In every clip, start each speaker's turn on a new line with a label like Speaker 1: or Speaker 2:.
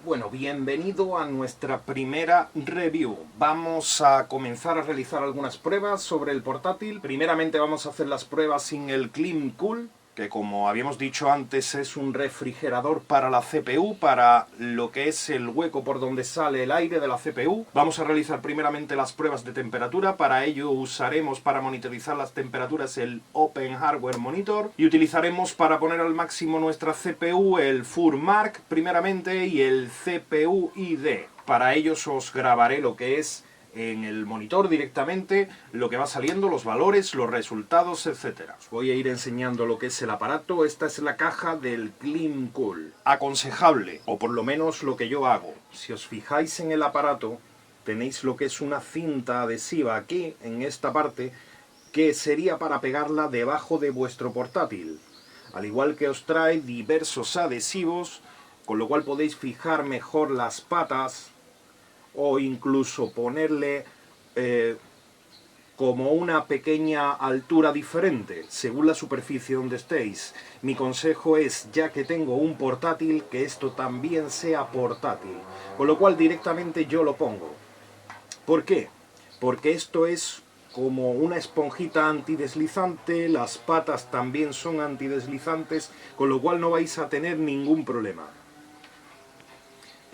Speaker 1: Bueno, bienvenido a nuestra primera review. Vamos a comenzar a realizar algunas pruebas sobre el portátil. Primeramente vamos a hacer las pruebas sin el Clean Cool, que como habíamos dicho antes es un refrigerador para la CPU, para lo que es el hueco por donde sale el aire de la CPU. Vamos a realizar primeramente las pruebas de temperatura. Para ello usaremos para monitorizar las temperaturas el Open Hardware Monitor y utilizaremos para poner al máximo nuestra CPU el FurMark primeramente y el CPU ID. Para ello os grabaré lo que es en el monitor directamente, lo que va saliendo, los valores, los resultados, etc. Os voy a ir enseñando lo que es el aparato. Esta es la caja del Clean Cool. Aconsejable, o por lo menos lo que yo hago. Si os fijáis en el aparato, tenéis lo que es una cinta adhesiva aquí, en esta parte, que sería para pegarla debajo de vuestro portátil. Al igual que os trae diversos adhesivos, con lo cual podéis fijar mejor las patas, o incluso ponerle como una pequeña altura diferente, según la superficie donde estéis. Mi consejo es, ya que tengo un portátil, que esto también sea portátil, con lo cual directamente yo lo pongo. ¿Por qué? Porque esto es como una esponjita antideslizante, las patas también son antideslizantes, con lo cual no vais a tener ningún problema.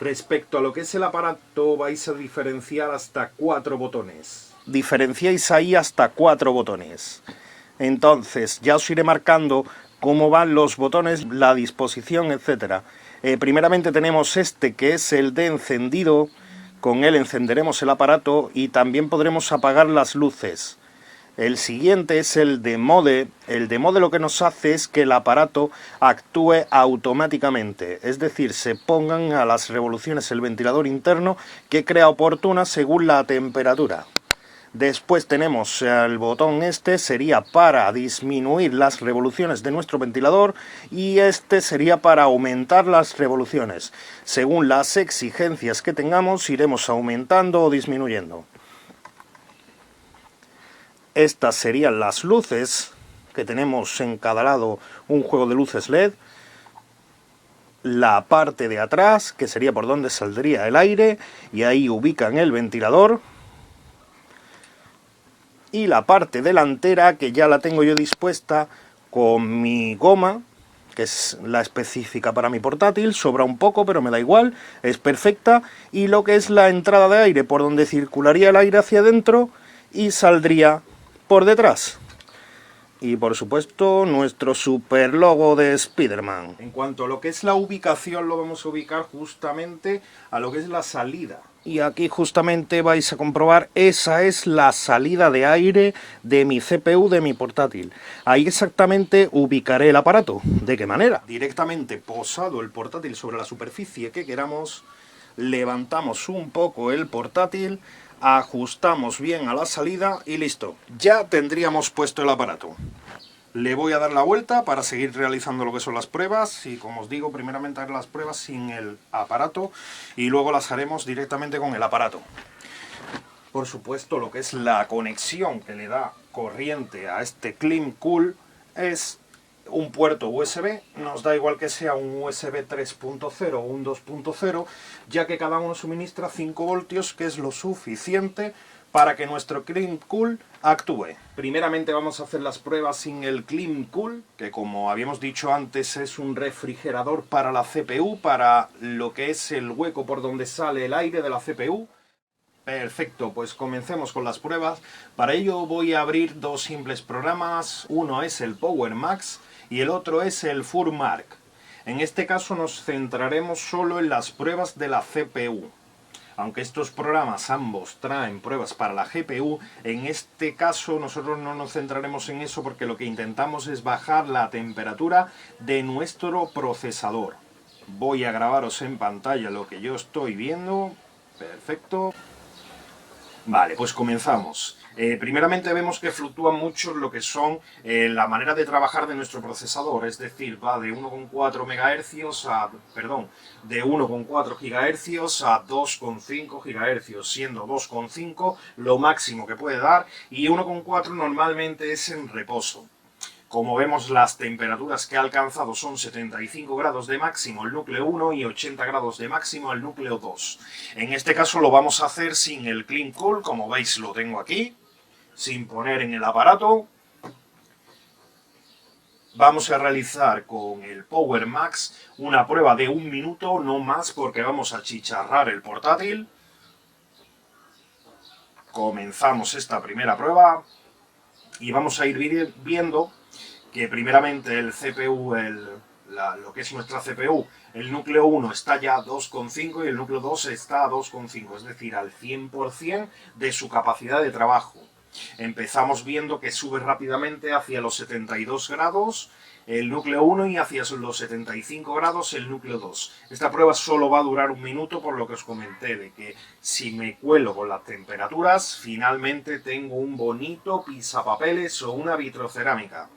Speaker 1: Respecto a lo que es el aparato, vais a diferenciar hasta 4 botones. Diferenciáis ahí hasta 4 botones. Entonces, ya os iré marcando cómo van los botones, la disposición, etc. Primeramente tenemos este, que es el de encendido. Con él encenderemos el aparato y también podremos apagar las luces. El siguiente es el de mode. El de mode lo que nos hace es que el aparato actúe automáticamente, es decir, se pongan a las revoluciones el ventilador interno que crea oportuna según la temperatura. Después tenemos el botón este, sería para disminuir las revoluciones de nuestro ventilador, y este sería para aumentar las revoluciones. Según las exigencias que tengamos iremos aumentando o disminuyendo. Estas serían las luces, que tenemos en cada lado un juego de luces LED. La parte de atrás, que sería por donde saldría el aire, y ahí ubican el ventilador. Y la parte delantera, que ya la tengo yo dispuesta con mi goma, que es la específica para mi portátil. Sobra un poco, pero me da igual, es perfecta. Y lo que es la entrada de aire, por donde circularía el aire hacia adentro y saldría por detrás. Y por supuesto nuestro super logo de Spider-Man. En cuanto a lo que es la ubicación, lo vamos a ubicar justamente a lo que es la salida. Y aquí justamente vais a comprobar, esa es la salida de aire de mi CPU, de mi portátil. Ahí exactamente ubicaré el aparato. ¿De qué manera? Directamente posado el portátil sobre la superficie que queramos, levantamos un poco el portátil, ajustamos bien a la salida y listo. Ya tendríamos puesto el aparato. Le voy a dar la vuelta para seguir realizando lo que son las pruebas, y como os digo, primeramente haré las pruebas sin el aparato y luego las haremos directamente con el aparato. Por supuesto, lo que es la conexión que le da corriente a este Clean Cool es un puerto USB. Nos da igual que sea un USB 3.0 o un 2.0, ya que cada uno suministra 5 voltios, que es lo suficiente para que nuestro Clean Cool actúe. Primeramente vamos a hacer las pruebas sin el Clean Cool, que como habíamos dicho antes es un refrigerador para la CPU, para lo que es el hueco por donde sale el aire de la CPU. Perfecto, pues comencemos con las pruebas. Para ello voy a abrir dos simples programas. Uno es el PowerMax y el otro es el FurMark. En este caso nos centraremos solo en las pruebas de la CPU. Aunque estos programas ambos traen pruebas para la GPU, en este caso nosotros no nos centraremos en eso, porque lo que intentamos es bajar la temperatura de nuestro procesador. Voy a grabaros en pantalla lo que yo estoy viendo. Perfecto. Vale, pues comenzamos. Primeramente vemos que fluctúa mucho lo que son la manera de trabajar de nuestro procesador, es decir, va de 1,4 MHz a, de 1,4 GHz a 2,5 GHz, siendo 2,5 lo máximo que puede dar y 1,4 normalmente es en reposo. Como vemos, las temperaturas que ha alcanzado son 75 grados de máximo el núcleo 1 y 80 grados de máximo el núcleo 2. En este caso lo vamos a hacer sin el Clean Cool, como veis lo tengo aquí, sin poner en el aparato. Vamos a realizar con el Power Max una prueba de 1 minuto, no más, porque vamos a chicharrar el portátil. Comenzamos esta primera prueba y vamos a ir viendo que primeramente el CPU, lo que es nuestra CPU, el núcleo 1 está ya a 2,5 y el núcleo 2 está a 2,5, es decir, al 100% de su capacidad de trabajo. Empezamos viendo que sube rápidamente hacia los 72 grados el núcleo 1 y hacia los 75 grados el núcleo 2. Esta prueba solo va a durar 1 minuto, por lo que os comenté de que si me cuelo con las temperaturas, finalmente tengo un bonito pisapapeles o una vitrocerámica.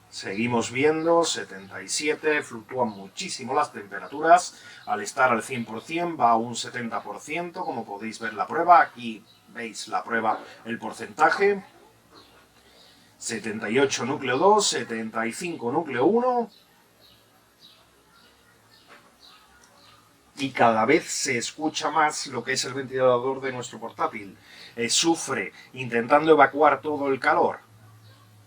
Speaker 1: Seguimos viendo, 77, fluctúan muchísimo las temperaturas, al estar al 100% va a un 70%, como podéis ver la prueba, aquí veis la prueba, el porcentaje, 78 núcleo 2, 75 núcleo 1, y cada vez se escucha más lo que es el ventilador de nuestro portátil, sufre intentando evacuar todo el calor.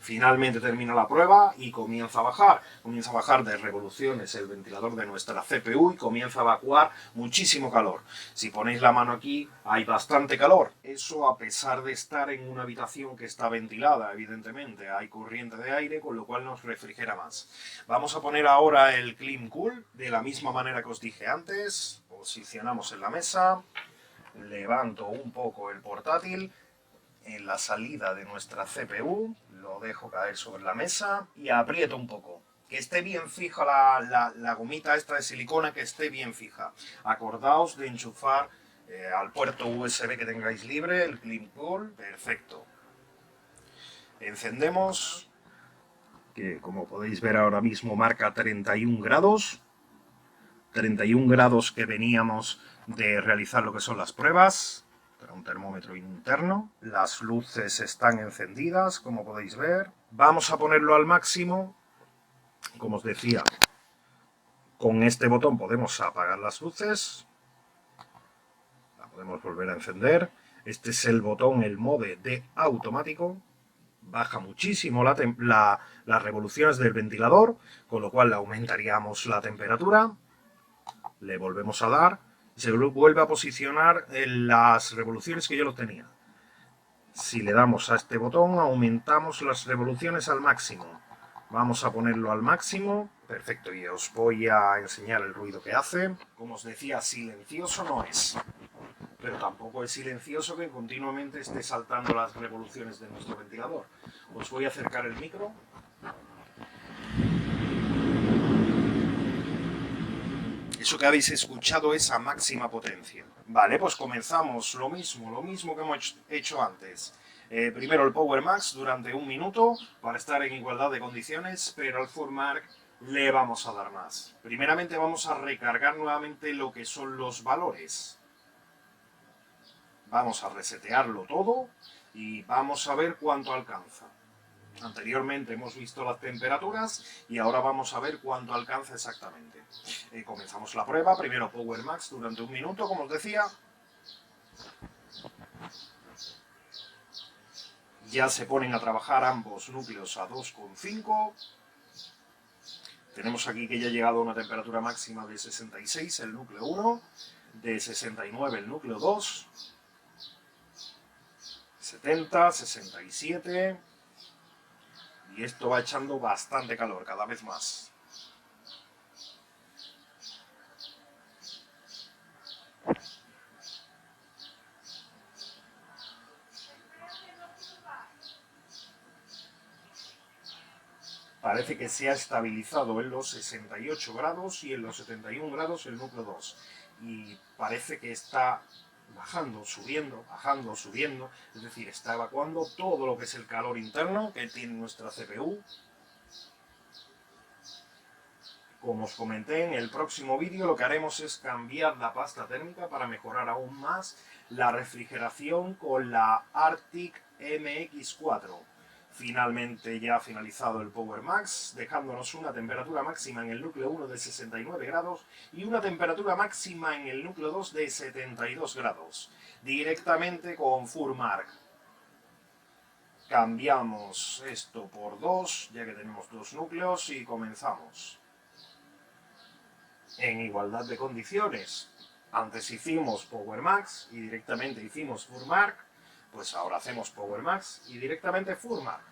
Speaker 1: Finalmente termina la prueba y comienza a bajar de revoluciones el ventilador de nuestra CPU y comienza a evacuar muchísimo calor. Si ponéis la mano aquí, hay bastante calor. Eso a pesar de estar en una habitación que está ventilada, evidentemente, hay corriente de aire, con lo cual nos refrigera más. Vamos a poner ahora el Clean Cool, de la misma manera que os dije antes. Posicionamos en la mesa, levanto un poco el portátil, en la salida de nuestra CPU, lo dejo caer sobre la mesa y aprieto un poco. Que esté bien fija la gomita esta de silicona, que esté bien fija. Acordaos de enchufar al puerto USB que tengáis libre, el Clean Cool, perfecto. Encendemos, que como podéis ver ahora mismo marca 31 grados. 31 grados que veníamos de realizar lo que son las pruebas. Un termómetro interno, las luces están encendidas, como podéis ver. Vamos a ponerlo al máximo. Como os decía, con este botón podemos apagar las luces, la podemos volver a encender. Este es el botón, el mode de automático. Baja muchísimo las revoluciones del ventilador, con lo cual le aumentaríamos la temperatura. Le volvemos a dar. Se vuelve a posicionar en las revoluciones que yo lo tenía. Si le damos a este botón, aumentamos las revoluciones al máximo. Vamos a ponerlo al máximo. Perfecto, y os voy a enseñar el ruido que hace. Como os decía, silencioso no es. Pero tampoco es silencioso que continuamente esté saltando las revoluciones de nuestro ventilador. Os voy a acercar el micro. Eso que habéis escuchado es a máxima potencia. Vale, pues comenzamos lo mismo que hemos hecho antes. Primero el Power Max durante 1 minuto para estar en igualdad de condiciones, pero al Full Mark le vamos a dar más. Primeramente vamos a recargar nuevamente lo que son los valores. Vamos a resetearlo todo y vamos a ver cuánto alcanza. Anteriormente hemos visto las temperaturas y ahora vamos a ver cuánto alcanza exactamente. Comenzamos la prueba, primero Power Max durante 1 minuto, como os decía. Ya se ponen a trabajar ambos núcleos a 2,5. Tenemos aquí que ya ha llegado a una temperatura máxima de 66 el núcleo 1, de 69 el núcleo 2, 70, 67... Y esto va echando bastante calor, cada vez más. Parece que se ha estabilizado en los 68 grados y en los 71 grados el núcleo 2. Y parece que está bajando, subiendo, es decir, está evacuando todo lo que es el calor interno que tiene nuestra CPU. Como os comenté, en el próximo vídeo lo que haremos es cambiar la pasta térmica para mejorar aún más la refrigeración con la Arctic MX4. Finalmente ya ha finalizado el Power Max, dejándonos una temperatura máxima en el núcleo 1 de 69 grados y una temperatura máxima en el núcleo 2 de 72 grados, directamente con Furmark. Cambiamos esto por 2, ya que tenemos 2 núcleos, y comenzamos. En igualdad de condiciones. Antes hicimos Power Max y directamente hicimos Furmark, pues ahora hacemos Power Max y directamente Furmark.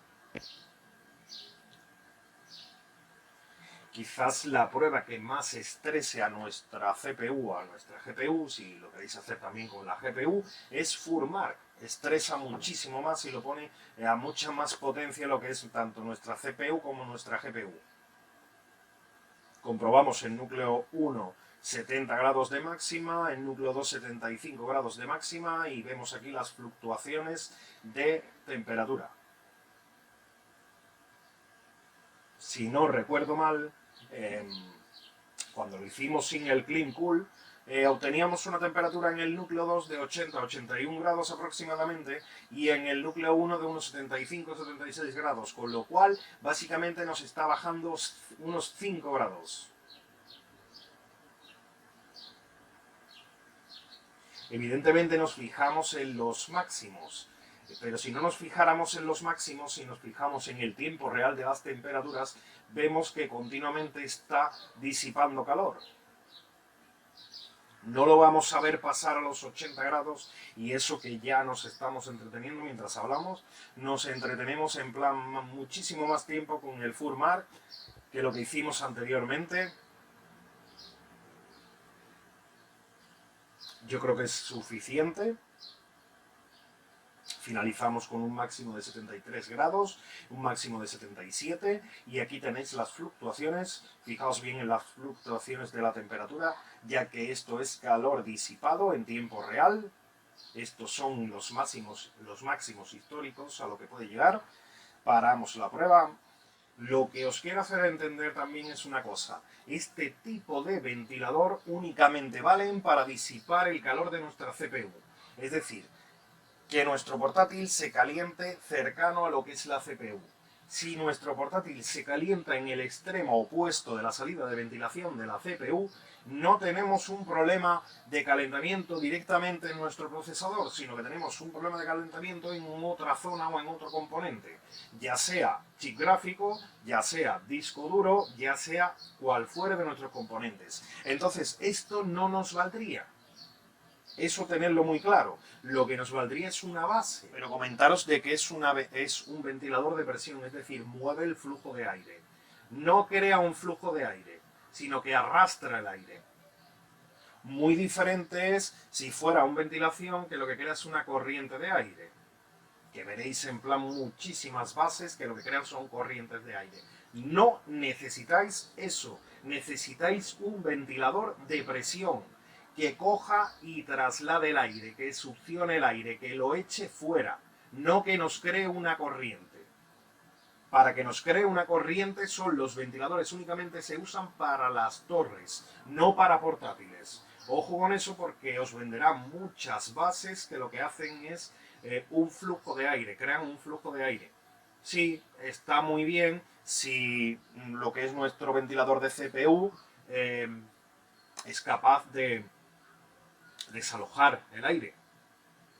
Speaker 1: Quizás la prueba que más estrese a nuestra CPU o a nuestra GPU, si lo queréis hacer también con la GPU, es Furmark. Estresa muchísimo más y lo pone a mucha más potencia lo que es tanto nuestra CPU como nuestra GPU. Comprobamos el núcleo 1 70 grados de máxima, el núcleo 2 75 grados de máxima y vemos aquí las fluctuaciones de temperatura. Si no recuerdo mal, cuando lo hicimos sin el Clean Cool, obteníamos una temperatura en el núcleo 2 de 80 a 81 grados aproximadamente y en el núcleo 1 de unos 75-76 grados, con lo cual básicamente nos está bajando unos 5 grados. Evidentemente nos fijamos en los máximos, pero si no nos fijáramos en los máximos, si nos fijamos en el tiempo real de las temperaturas, vemos que continuamente está disipando calor. No lo vamos a ver pasar a los 80 grados y eso que ya nos estamos entreteniendo mientras hablamos, nos entretenemos en plan muchísimo más tiempo con el Furmark que lo que hicimos anteriormente. Yo creo que es suficiente. Finalizamos con un máximo de 73 grados, un máximo de 77 y aquí tenéis las fluctuaciones. Fijaos bien en las fluctuaciones de la temperatura, ya que esto es calor disipado en tiempo real. Estos son los máximos históricos a lo que puede llegar. Paramos la prueba. Lo que os quiero hacer entender también es una cosa. Este tipo de ventilador únicamente valen para disipar el calor de nuestra CPU. Es decir, que nuestro portátil se caliente cercano a lo que es la CPU. Si nuestro portátil se calienta en el extremo opuesto de la salida de ventilación de la CPU, no tenemos un problema de calentamiento directamente en nuestro procesador, sino que tenemos un problema de calentamiento en otra zona o en otro componente, ya sea chip gráfico, ya sea disco duro, ya sea cual fuere de nuestros componentes. Entonces, esto no nos valdría. Eso tenerlo muy claro. Lo que nos valdría es una base. Pero comentaros de que es un ventilador de presión, es decir, mueve el flujo de aire. No crea un flujo de aire, sino que arrastra el aire. Muy diferente es si fuera una ventilación que lo que crea es una corriente de aire. Que veréis en plan muchísimas bases que lo que crean son corrientes de aire. No necesitáis eso. Necesitáis un ventilador de presión que coja y traslade el aire, que succione el aire, que lo eche fuera, no que nos cree una corriente. Para que nos cree una corriente los ventiladores únicamente se usan para las torres, no para portátiles. Ojo con eso porque os venderán muchas bases que lo que hacen es un flujo de aire, crean un flujo de aire. Sí, está muy bien si lo que es nuestro ventilador de CPU es capaz de desalojar el aire.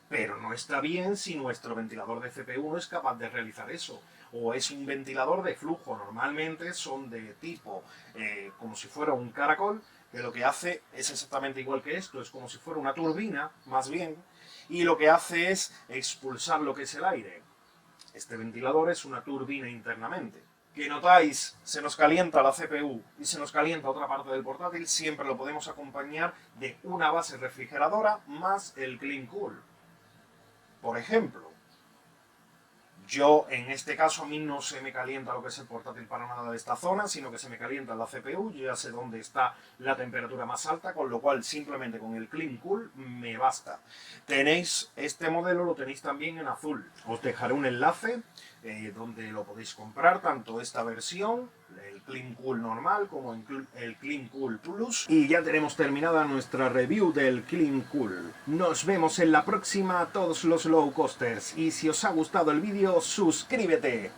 Speaker 1: Pero no está bien si nuestro ventilador de CPU no es capaz de realizar eso. O es un ventilador de flujo. Normalmente son de tipo como si fuera un caracol, que lo que hace es exactamente igual que esto. Es como si fuera una turbina, más bien. Y lo que hace es expulsar lo que es el aire. Este ventilador es una turbina internamente. Que notáis, se nos calienta la CPU y se nos calienta otra parte del portátil, siempre lo podemos acompañar de una base refrigeradora más el Clean Cool. Por ejemplo, yo en este caso a mí no se me calienta lo que es el portátil para nada de esta zona, sino que se me calienta la CPU, yo ya sé dónde está la temperatura más alta, con lo cual simplemente con el Clean Cool me basta. Tenéis este modelo, lo tenéis también en azul. Os dejaré un enlace donde lo podéis comprar, tanto esta versión, el Clean Cool normal como el Clean Cool Plus. Y ya tenemos terminada nuestra review del Clean Cool. Nos vemos en la próxima, todos los low costers. Y si os ha gustado el vídeo, suscríbete.